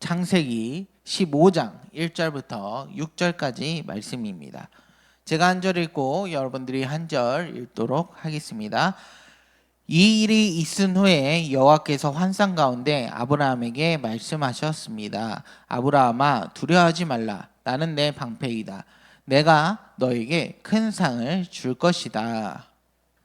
창세기 15장 1절부터 6절까지 말씀입니다. 제가 한 절 읽고 여러분들이 한 절 읽도록 하겠습니다. 이 일이 있은 후에 여호와께서 환상 가운데 아브라함에게 말씀하셨습니다. 아브라함아, 두려워하지 말라. 나는 내 방패이다. 내가 너에게 큰 상을 줄 것이다.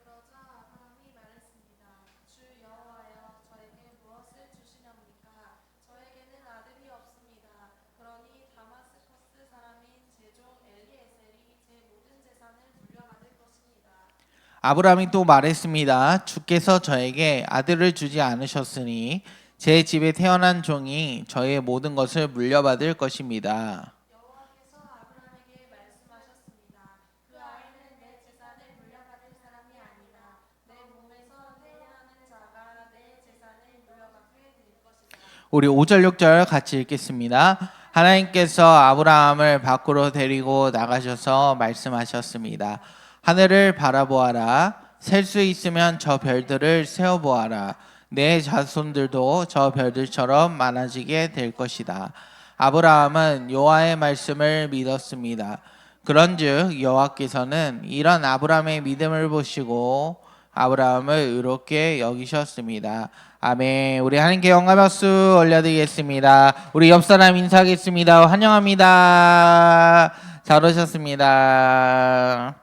그러자 아브라함이 말했습니다. 주 여호와여, 저에게 무엇을 주시렵니까? 저에게는 아들이 없습니다. 그러니 다마스커스 사람인 제 종 엘리에셀이 제 모든 재산을 물려받을 것입니다. 아브라함이 또 말했습니다. 주께서 저에게 아들을 주지 않으셨으니 제 집에 태어난 종이 저의 모든 것을 물려받을 것입니다. 여호와께서 아브라함에게 말씀하셨습니다. 그 아이는 내 재산을 물려받을 사람이 아니라 내 몸에서 태어나는 자가 내 재산을 물려받게 될 것이다. 우리 5절 6절 같이 읽겠습니다. 하나님께서 아브라함을 밖으로 데리고 나가셔서 말씀하셨습니다. 하늘을 바라보아라. 셀 수 있으면 저 별들을 세어보아라. 내 자손들도 저 별들처럼 많아지게 될 것이다. 아브라함은 여호와의 말씀을 믿었습니다. 그런즉 여호와께서는 이런 아브라함의 믿음을 보시고 아브라함을 의롭게 여기셨습니다. 아멘. 우리 하나님께 영광 박수 올려드리겠습니다. 우리 옆 사람 인사하겠습니다. 환영합니다. 잘 오셨습니다.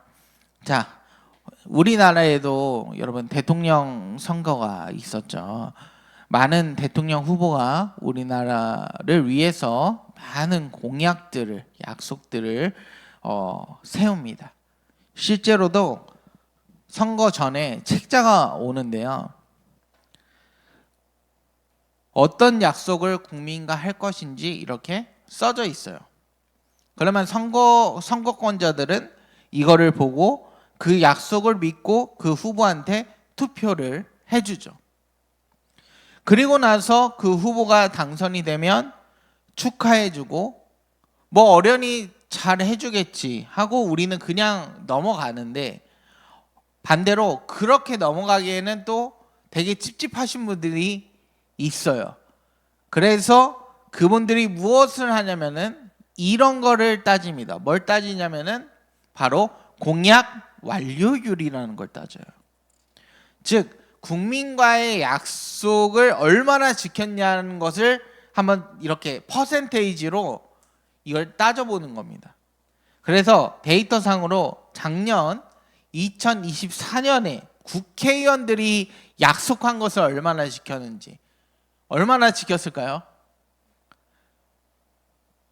자, 우리나라에도 여러분 대통령 선거가 있었죠. 많은 대통령 후보가 우리나라를 위해서 많은 공약들을, 약속들을 세웁니다. 실제로도 선거 전에 책자가 오는데요. 어떤 약속을 국민과 할 것인지 이렇게 써져 있어요. 그러면 선거권자들은 이거를 보고 그 약속을 믿고 그 후보한테 투표를 해주죠. 그리고 나서 그 후보가 당선이 되면 축하해주고 뭐 어련히 잘 해주겠지 하고 우리는 그냥 넘어가는데, 반대로 그렇게 넘어가기에는 또 되게 찝찝하신 분들이 있어요. 그래서 그분들이 무엇을 하냐면은 이런 거를 따집니다. 뭘 따지냐면은 바로 공약 완료율이라는 걸 따져요. 즉 국민과의 약속을 얼마나 지켰냐는 것을 한번 이렇게 퍼센테이지로 이걸 따져보는 겁니다. 그래서 데이터상으로 작년 2024년에 국회의원들이 약속한 것을 얼마나 지켰는지, 얼마나 지켰을까요?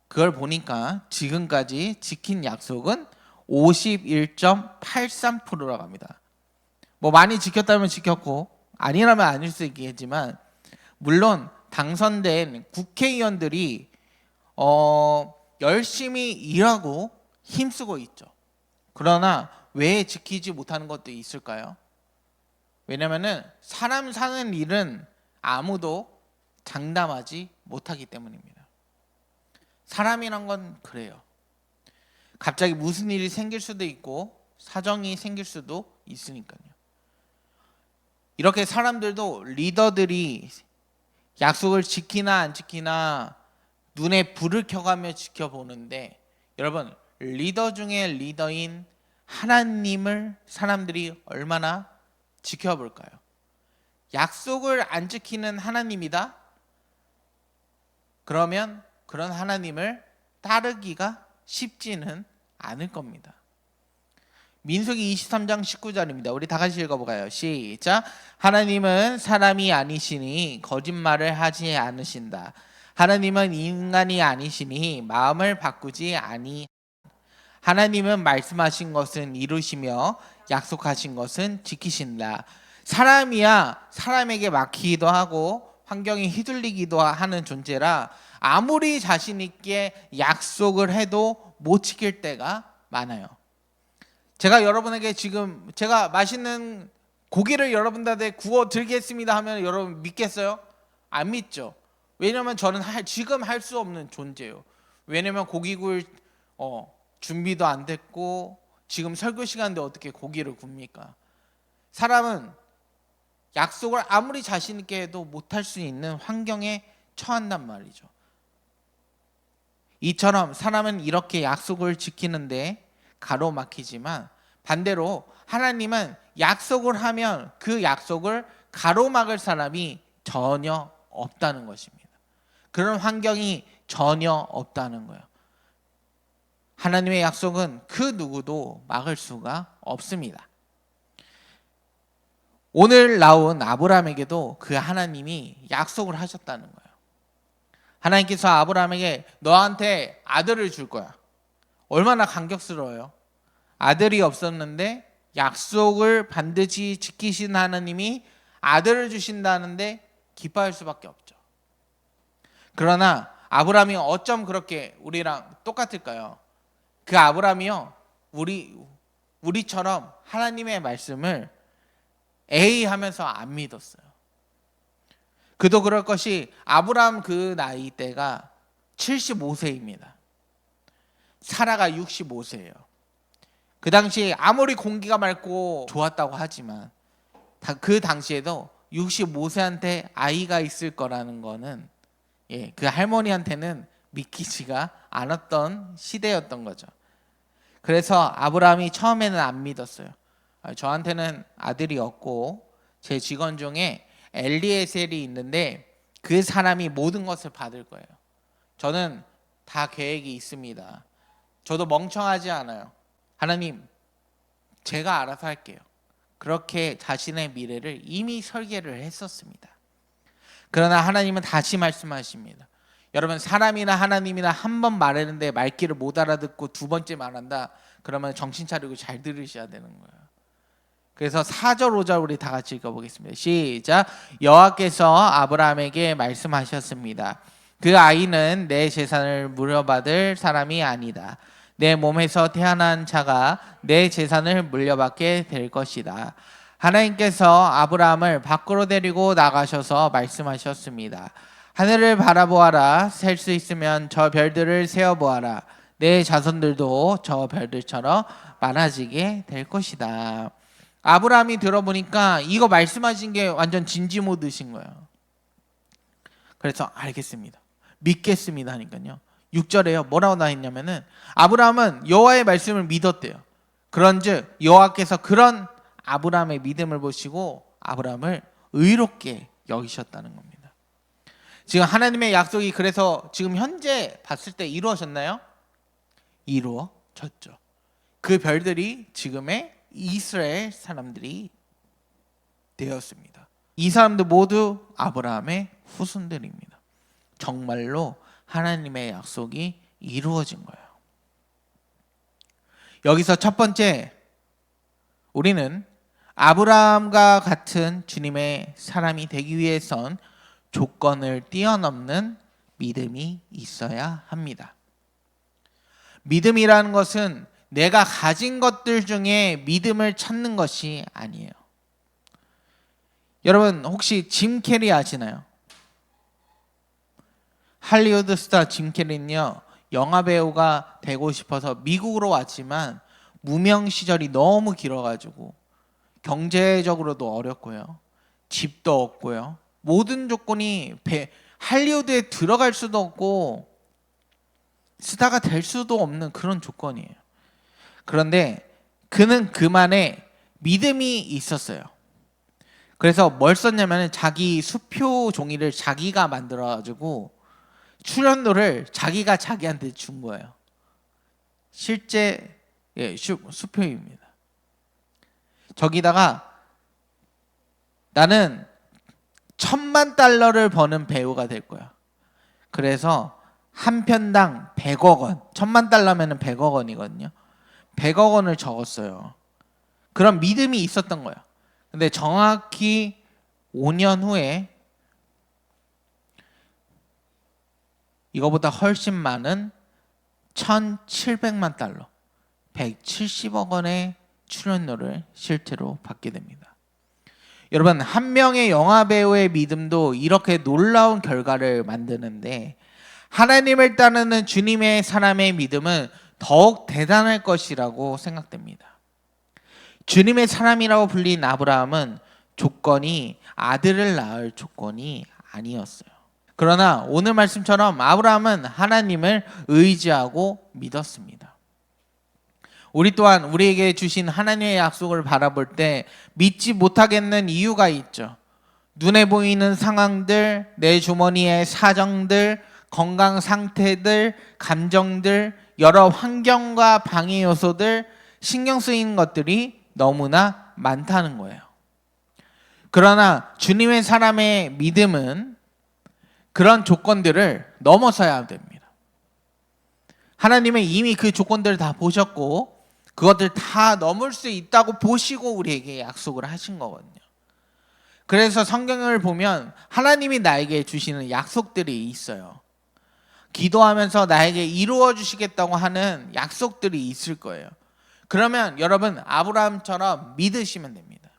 그걸 보니까 지금까지 지킨 약속은 51.83%라고 합니다. 뭐 많이 지켰다면 지켰고 아니라면 아닐 수 있겠지만, 물론 당선된 국회의원들이 열심히 일하고 힘쓰고 있죠. 그러나 왜 지키지 못하는 것도 있을까요? 왜냐하면 사람 사는 일은 아무도 장담하지 못하기 때문입니다. 사람이란 건 그래요. 갑자기 무슨 일이 생길 수도 있고 사정이 생길 수도 있으니까요. 이렇게 사람들도 리더들이 약속을 지키나 안 지키나 눈에 불을 켜가며 지켜보는데, 여러분 리더 중에 리더인 하나님을 사람들이 얼마나 지켜볼까요? 약속을 안 지키는 하나님이다? 그러면 그런 하나님을 따르기가 쉽지는 않을 겁니다. 민수기 23장 19절입니다. 우리 다 같이 읽어볼까요? 시작. 하나님은 사람이 아니시니 거짓말을 하지 않으신다. 하나님은 인간이 아니시니 마음을 바꾸지 아니. 하나님은 말씀하신 것은 이루시며 약속하신 것은 지키신다. 사람이야 사람에게 막히기도 하고 환경에 휘둘리기도 하는 존재라 아무리 자신 있게 약속을 해도 못 지킬 때가 많아요. 제가 여러분에게 지금 제가 맛있는 고기를 여러분들한테 구워 드리겠습니다 하면 여러분 믿겠어요? 안 믿죠. 왜냐면 저는 지금 할 수 없는 존재예요. 왜냐면 고기 구울 준비도 안 됐고 지금 설교 시간인데 어떻게 고기를 굽니까? 사람은 약속을 아무리 자신 있게 해도 못할 수 있는 환경에 처한단 말이죠. 이처럼 사람은 이렇게 약속을 지키는데 가로막히지만 반대로 하나님은 약속을 하면 그 약속을 가로막을 사람이 전혀 없다는 것입니다. 그런 환경이 전혀 없다는 거예요. 하나님의 약속은 그 누구도 막을 수가 없습니다. 오늘 나온 아브라함에게도 그 하나님이 약속을 하셨다는 거예요. 하나님께서 아브라함에게 너한테 아들을 줄 거야. 얼마나 감격스러워요. 아들이 없었는데 약속을 반드시 지키신 하나님이 아들을 주신다는데 기뻐할 수밖에 없죠. 그러나 아브라함이 어쩜 그렇게 우리랑 똑같을까요? 그 아브라함이요, 우리처럼 하나님의 말씀을 에이 하면서 안 믿었어요. 그도 그럴 것이 아브라함 그 나이 때가 75세입니다. 사라가 65세예요. 그 당시 아무리 공기가 맑고 좋았다고 하지만 그 당시에도 65세한테 아이가 있을 거라는 거는 그 할머니한테는 믿기지가 않았던 시대였던 거죠. 그래서 아브라함이 처음에는 안 믿었어요. 저한테는 아들이 없고 제 직원 중에 엘리에셀이 있는데 그 사람이 모든 것을 받을 거예요. 저는 다 계획이 있습니다. 저도 멍청하지 않아요. 하나님, 제가 알아서 할게요. 그렇게 자신의 미래를 이미 설계를 했었습니다. 그러나 하나님은 다시 말씀하십니다. 여러분, 사람이나 하나님이나 한 번 말했는데 말귀를 못 알아듣고 두 번째 말한다. 그러면 정신 차리고 잘 들으셔야 되는 거예요. 그래서 4절 5절 우리 다 같이 읽어보겠습니다. 시작. 여호와께서 아브라함에게 말씀하셨습니다. 그 아이는 내 재산을 물려받을 사람이 아니다. 내 몸에서 태어난 자가 내 재산을 물려받게 될 것이다. 하나님께서 아브라함을 밖으로 데리고 나가셔서 말씀하셨습니다. 하늘을 바라보아라. 셀 수 있으면 저 별들을 세어보아라. 내 자손들도 저 별들처럼 많아지게 될 것이다. 아브라함이 들어보니까 이거 말씀하신 게 완전 진지 모드신 거예요. 그래서 알겠습니다. 믿겠습니다 하니까요. 6절에요. 뭐라고 나왔냐면은 아브라함은 여호와의 말씀을 믿었대요. 그런즉 여호와께서 그런 아브라함의 믿음을 보시고 아브라함을 의롭게 여기셨다는 겁니다. 지금 하나님의 약속이 그래서 지금 현재 봤을 때 이루어졌나요? 이루어졌죠. 그 별들이 지금의 이스라엘 사람들이 되었습니다. 이 사람들 모두 아브라함의 후손들입니다. 정말로 하나님의 약속이 이루어진 거예요. 여기서 첫 번째, 우리는 아브라함과 같은 주님의 사람이 되기 위해선 조건을 뛰어넘는 믿음이 있어야 합니다. 믿음이라는 것은 내가 가진 것들 중에 믿음을 찾는 것이 아니에요. 여러분 혹시 짐 캐리 아시나요? 할리우드 스타 짐 캐리는요, 영화 배우가 되고 싶어서 미국으로 왔지만 무명 시절이 너무 길어가지고 경제적으로도 어렵고요, 집도 없고요, 모든 조건이 할리우드에 들어갈 수도 없고 스타가 될 수도 없는 그런 조건이에요. 그런데 그는 그만의 믿음이 있었어요. 그래서 뭘 썼냐면 자기 수표 종이를 자기가 만들어가지고 출연료를 자기가 자기한테 준 거예요. 실제 수표입니다. 저기다가 나는 $10,000,000를 버는 배우가 될 거야. 그래서 한 편당 100억 원, $10,000,000면 100억 원이거든요. 100억 원을 적었어요. 그런 믿음이 있었던 거예요. 근데 정확히 5년 후에 이거보다 훨씬 많은 $1,700만, 170억 원의 출연료를 실제로 받게 됩니다. 여러분, 한 명의 영화 배우의 믿음도 이렇게 놀라운 결과를 만드는데 하나님을 따르는 주님의 사람의 믿음은 더욱 대단할 것이라고 생각됩니다. 주님의 사람이라고 불린 아브라함은 조건이 아들을 낳을 조건이 아니었어요. 그러나 오늘 말씀처럼 아브라함은 하나님을 의지하고 믿었습니다. 우리 또한 우리에게 주신 하나님의 약속을 바라볼 때 믿지 못하겠는 이유가 있죠. 눈에 보이는 상황들, 내 주머니의 사정들, 건강 상태들, 감정들, 여러 환경과 방해 요소들, 신경 쓰이는 것들이 너무나 많다는 거예요. 그러나 주님의 사람의 믿음은 그런 조건들을 넘어서야 됩니다. 하나님은 이미 그 조건들을 다 보셨고 그것들 다 넘을 수 있다고 보시고 우리에게 약속을 하신 거거든요. 그래서 성경을 보면 하나님이 나에게 주시는 약속들이 있어요. 기도하면서 나에게 이루어 주시겠다고 하는 약속들이 있을 거예요. 그러면 여러분 아브라함처럼 믿으시면 됩니다.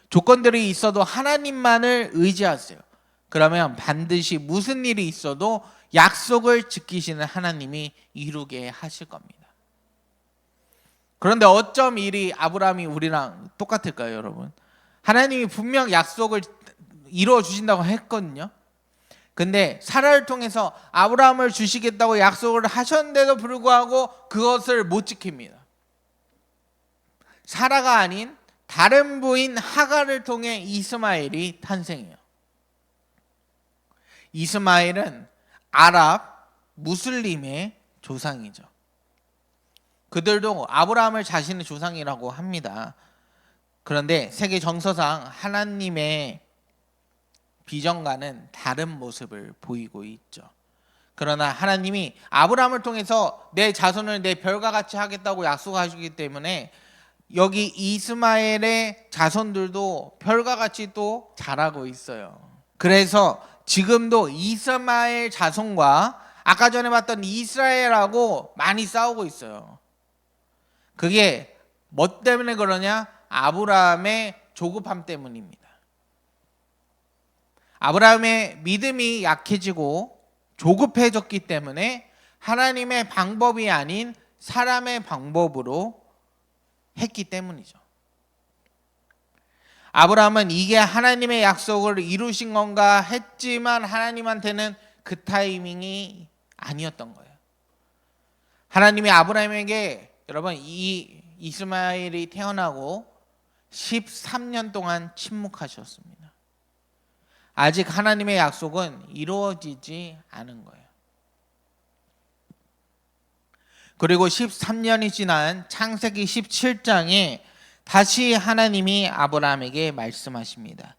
조건들이 있어도 하나님만을 의지하세요. 그러면 반드시 무슨 일이 있어도 약속을 지키시는 하나님이 이루게 하실 겁니다. 그런데 어쩜 일이 아브라함이 우리랑 똑같을까요, 여러분? 하나님이 분명 약속을 이루어 주신다고 했거든요. 근데 사라를 통해서 아브라함을 주시겠다고 약속을 하셨는데도 불구하고 그것을 못 지킵니다. 사라가 아닌 다른 부인 하갈을 통해 이스마엘이 탄생해요. 이스마엘은 아랍 무슬림의 조상이죠. 그들도 아브라함을 자신의 조상이라고 합니다. 그런데 세계 정서상 하나님의 비전과는 다른 모습을 보이고 있죠. 그러나 하나님이 아브라함을 통해서 내 자손을 내 별과 같이 하겠다고 약속하시기 때문에 여기 이스마엘의 자손들도 별과 같이 또 자라고 있어요. 그래서 지금도 이스마엘 자손과 아까 전에 봤던 이스라엘하고 많이 싸우고 있어요. 그게 뭐 때문에 그러냐? 아브라함의 조급함 때문입니다. 아브라함의 믿음이 약해지고 조급해졌기 때문에 하나님의 방법이 아닌 사람의 방법으로 했기 때문이죠. 아브라함은 이게 하나님의 약속을 이루신 건가 했지만 하나님한테는 그 타이밍이 아니었던 거예요. 하나님이 아브라함에게 여러분 이 이스마엘이 태어나고 13년 동안 침묵하셨습니다. 아직 하나님의 약속은 이루어지지 않은 거예요. 그리고 13년이 지난 창세기 17장에 다시 하나님이 아브라함에게 말씀하십니다.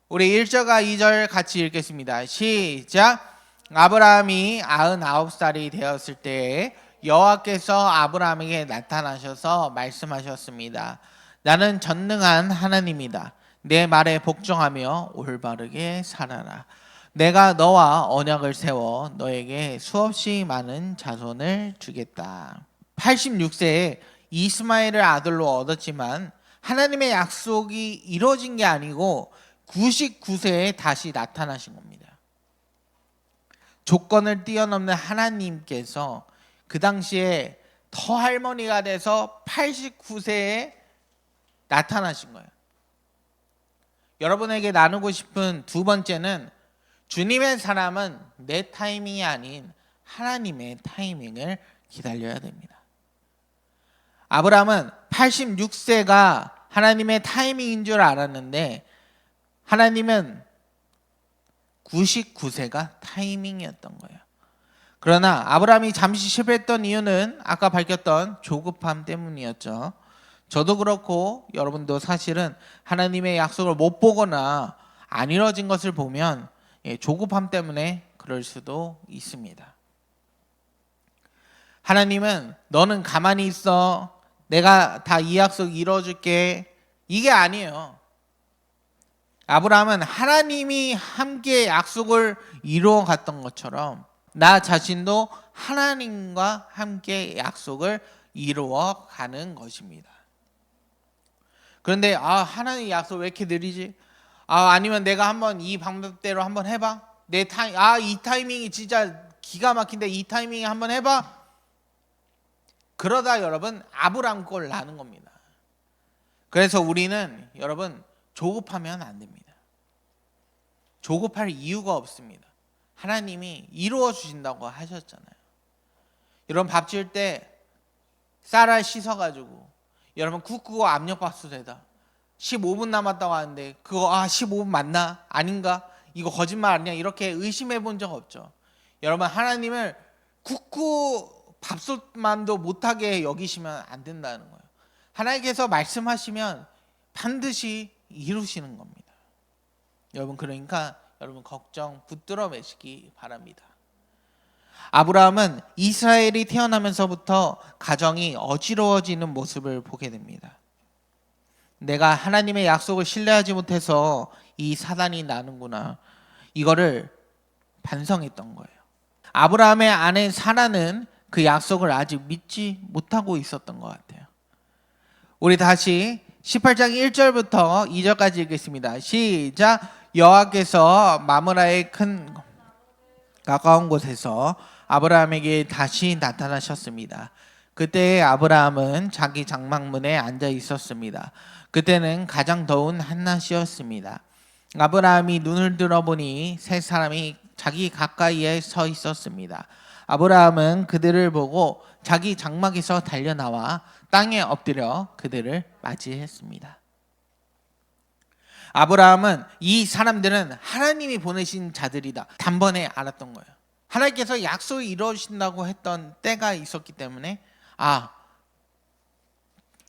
우리 1절과 2절 같이 읽겠습니다. 시작. 아브라함이 99살이 되었을 때에 여호와께서 아브라함에게 나타나셔서 말씀하셨습니다. 나는 전능한 하나님이다. 내 말에 복종하며 올바르게 살아라. 내가 너와 언약을 세워 너에게 수없이 많은 자손을 주겠다. 86세에 이스마엘을 아들로 얻었지만 하나님의 약속이 이루어진 게 아니고 99세에 다시 나타나신 겁니다. 조건을 뛰어넘는 하나님께서 그 당시에 더 할머니가 돼서 89세에 나타나신 거예요. 여러분에게 나누고 싶은 두 번째는 주님의 사람은 내 타이밍이 아닌 하나님의 타이밍을 기다려야 됩니다. 아브라함은 86세가 하나님의 타이밍인 줄 알았는데 하나님은 99세가 타이밍이었던 거예요. 그러나 아브라함이 잠시 실패했던 이유는 아까 밝혔던 조급함 때문이었죠. 저도 그렇고 여러분도 사실은 하나님의 약속을 못 보거나 안 이루어진 것을 보면 조급함 때문에 그럴 수도 있습니다. 하나님은 너는 가만히 있어. 내가 다 이 약속 이루어줄게. 이게 아니에요. 아브라함은 하나님이 함께 약속을 이루어 갔던 것처럼 나 자신도 하나님과 함께 약속을 이루어 가는 것입니다. 그런데 하나님 약속 왜 이렇게 느리지? 아니면 내가 한번 이 방법대로 한번 해봐. 이 타이밍이 진짜 기가 막힌데 이 타이밍에 한번 해봐. 그러다 여러분 아브라함 꼴 나는 겁니다. 그래서 우리는 여러분 조급하면 안 됩니다. 조급할 이유가 없습니다. 하나님이 이루어 주신다고 하셨잖아요. 여러분 밥 지을 때 쌀알 씻어가지고 여러분 굽고 압력밥솥에다 15분 남았다고 하는데 그거 15분 맞나? 아닌가? 이거 거짓말 아니야? 이렇게 의심해 본 적 없죠. 여러분 하나님을 굽고 밥솥만도 못하게 여기시면 안 된다는 거예요. 하나님께서 말씀하시면 반드시 이루시는 겁니다. 여러분 그러니까 여러분 걱정 붙들어 매시기 바랍니다. 아브라함은 이스라엘이 태어나면서부터 가정이 어지러워지는 모습을 보게 됩니다. 내가 하나님의 약속을 신뢰하지 못해서 이 사단이 나는구나. 이거를 반성했던 거예요. 아브라함의 아내 사라는 그 약속을 아직 믿지 못하고 있었던 것 같아요. 우리 다시 18장 1절부터 2절까지 읽겠습니다. 시작. 여호와께서 마므라의 큰 가까운 곳에서 아브라함에게 다시 나타나셨습니다. 그때 아브라함은 자기 장막문에 앉아 있었습니다. 그때는 가장 더운 한낮이었습니다. 아브라함이 눈을 들어보니 세 사람이 자기 가까이에 서 있었습니다. 아브라함은 그들을 보고 자기 장막에서 달려나와 땅에 엎드려 그들을 맞이했습니다. 아브라함은 이 사람들은 하나님이 보내신 자들이다 단번에 알았던 거예요. 하나님께서 약속을 이루어주신다고 했던 때가 있었기 때문에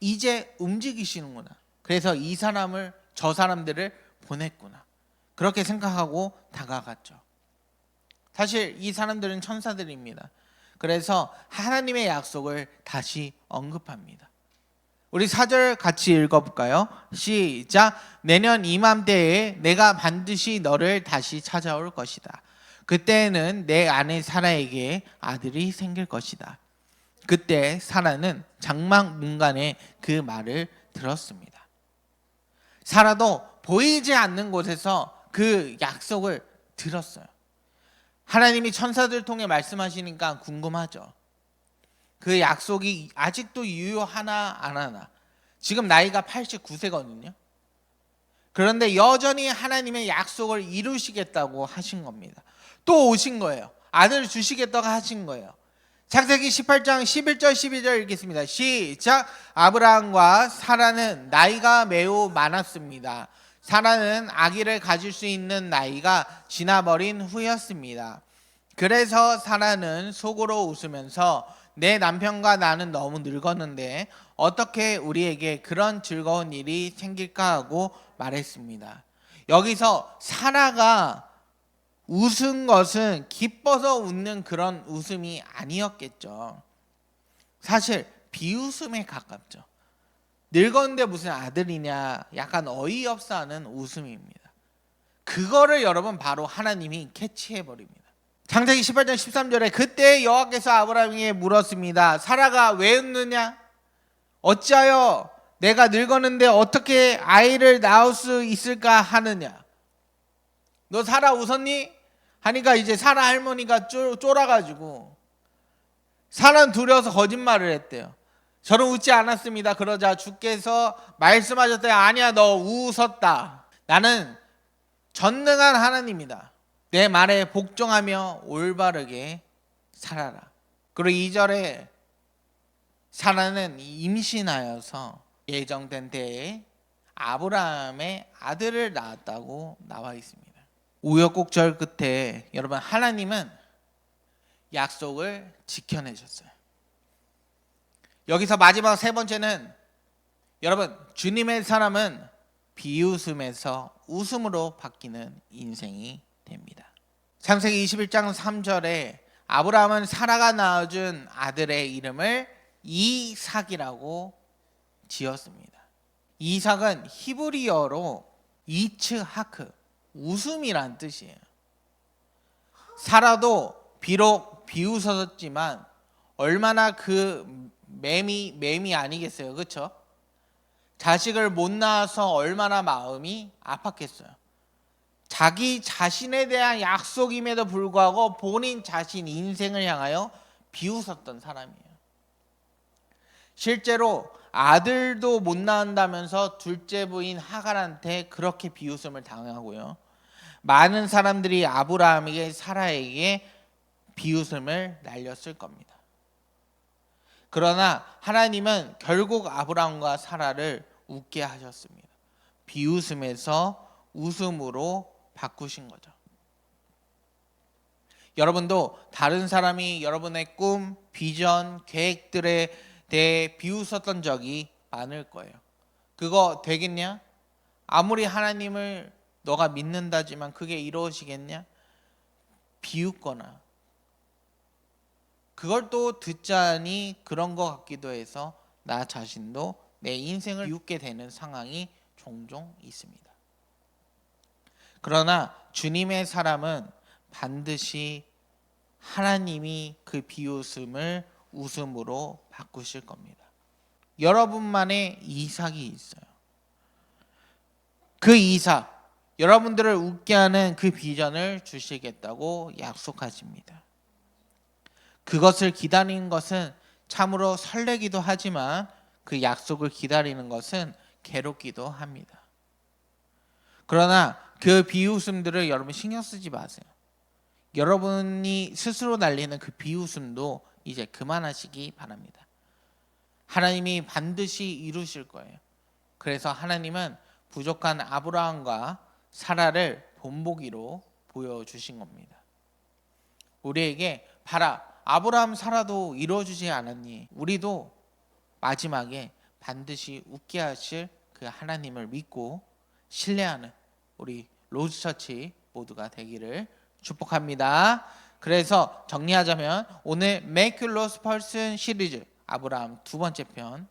이제 움직이시는구나. 그래서 이 사람을 저 사람들을 보냈구나. 그렇게 생각하고 다가갔죠. 사실 이 사람들은 천사들입니다. 그래서 하나님의 약속을 다시 언급합니다. 우리 4절 같이 읽어볼까요? 시작. 내년 이맘때에 내가 반드시 너를 다시 찾아올 것이다. 그때에는 내 아내 사라에게 아들이 생길 것이다. 그때 사라는 장막 문간에 그 말을 들었습니다. 사라도 보이지 않는 곳에서 그 약속을 들었어요. 하나님이 천사들 통해 말씀하시니까 궁금하죠. 그 약속이 아직도 유효하나 안 하나. 지금 나이가 89세거든요. 그런데 여전히 하나님의 약속을 이루시겠다고 하신 겁니다. 또 오신 거예요. 아들을 주시겠다고 하신 거예요. 창세기 18장 11절 12절 읽겠습니다. 시작. 아브라함과 사라는 나이가 매우 많았습니다. 사라는 아기를 가질 수 있는 나이가 지나버린 후였습니다. 그래서 사라는 속으로 웃으면서 내 남편과 나는 너무 늙었는데 어떻게 우리에게 그런 즐거운 일이 생길까 하고 말했습니다. 여기서 사라가 웃은 것은 기뻐서 웃는 그런 웃음이 아니었겠죠. 사실 비웃음에 가깝죠. 늙었는데 무슨 아들이냐, 약간 어이없어 하는 웃음입니다. 그거를 여러분 바로 하나님이 캐치해버립니다. 창세기 18장 13절에 그때 여호와께서 아브라함에게 물었습니다. 사라가 왜 웃느냐? 어찌하여 내가 늙었는데 어떻게 아이를 낳을 수 있을까 하느냐? 너 사라 웃었니? 하니까 이제 사라 할머니가 쫄아가지고 사라는 두려워서 거짓말을 했대요. 저는 웃지 않았습니다. 그러자 주께서 말씀하셨대요. 아니야, 너 웃었다. 나는 전능한 하나님이다. 내 말에 복종하며 올바르게 살아라. 그리고 2절에 사라는 임신하여서 예정된 때에 아브라함의 아들을 낳았다고 나와 있습니다. 우여곡절 끝에 여러분 하나님은 약속을 지켜내셨어요. 여기서 마지막 세 번째는 여러분 주님의 사람은 비웃음에서 웃음으로 바뀌는 인생이 됩니다. 창세기 21장 3절에 아브라함은 사라가 낳아준 아들의 이름을 이삭이라고 지었습니다. 이삭은 히브리어로 이츠하크, 웃음이란 뜻이에요. 사라도 비록 비웃었지만 얼마나 그 맴이 아니겠어요. 그렇죠? 자식을 못 낳아서 얼마나 마음이 아팠겠어요. 자기 자신에 대한 약속임에도 불구하고 본인 자신 인생을 향하여 비웃었던 사람이에요. 실제로 아들도 못 낳는다면서 둘째 부인 하갈한테 그렇게 비웃음을 당하고요. 많은 사람들이 아브라함에게 사라에게 비웃음을 날렸을 겁니다. 그러나 하나님은 결국 아브라함과 사라를 웃게 하셨습니다. 비웃음에서 웃음으로 바꾸신 거죠. 여러분도 다른 사람이 여러분의 꿈, 비전, 계획들에 대해 비웃었던 적이 많을 거예요. 그거 되겠냐? 아무리 하나님을 너가 믿는다지만 그게 이루어지겠냐? 비웃거나 그걸 또 듣자니 그런 것 같기도 해서 나 자신도 내 인생을 비웃게 되는 상황이 종종 있습니다. 그러나 주님의 사람은 반드시 하나님이 그 비웃음을 웃음으로 바꾸실 겁니다. 여러분만의 이삭이 있어요. 그 이삭, 여러분들을 웃게 하는 그 비전을 주시겠다고 약속하십니다. 그것을 기다리는 것은 참으로 설레기도 하지만 그 약속을 기다리는 것은 괴롭기도 합니다. 그러나 그 비웃음들을 여러분 신경 쓰지 마세요. 여러분이 스스로 날리는 그 비웃음도 이제 그만하시기 바랍니다. 하나님이 반드시 이루실 거예요. 그래서 하나님은 부족한 아브라함과 사라를 본보기로 보여주신 겁니다. 우리에게 봐라, 아브라함 사라도 이루어주지 않았니? 우리도 마지막에 반드시 웃게 하실 그 하나님을 믿고 신뢰하는 우리 로즈처치 모두가 되기를 축복합니다. 그래서 정리하자면 오늘 Miraculous Person 시리즈 아브라함 두 번째 편,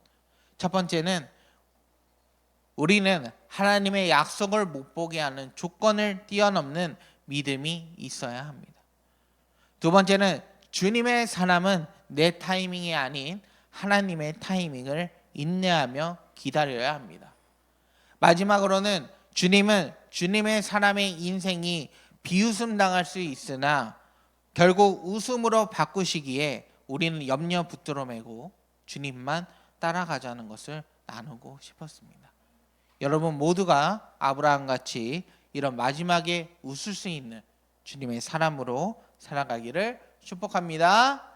첫 번째는 우리는 하나님의 약속을 못 보게 하는 조건을 뛰어넘는 믿음이 있어야 합니다. 두 번째는 주님의 사람은 내 타이밍이 아닌 하나님의 타이밍을 인내하며 기다려야 합니다. 마지막으로는 주님은 주님의 사람의 인생이 비웃음 당할 수 있으나 결국 웃음으로 바꾸시기에 우리는 염려 붙들어 매고 주님만 따라가자는 것을 나누고 싶었습니다. 여러분 모두가 아브라함같이 이런 마지막에 웃을 수 있는 주님의 사람으로 살아가기를 축복합니다.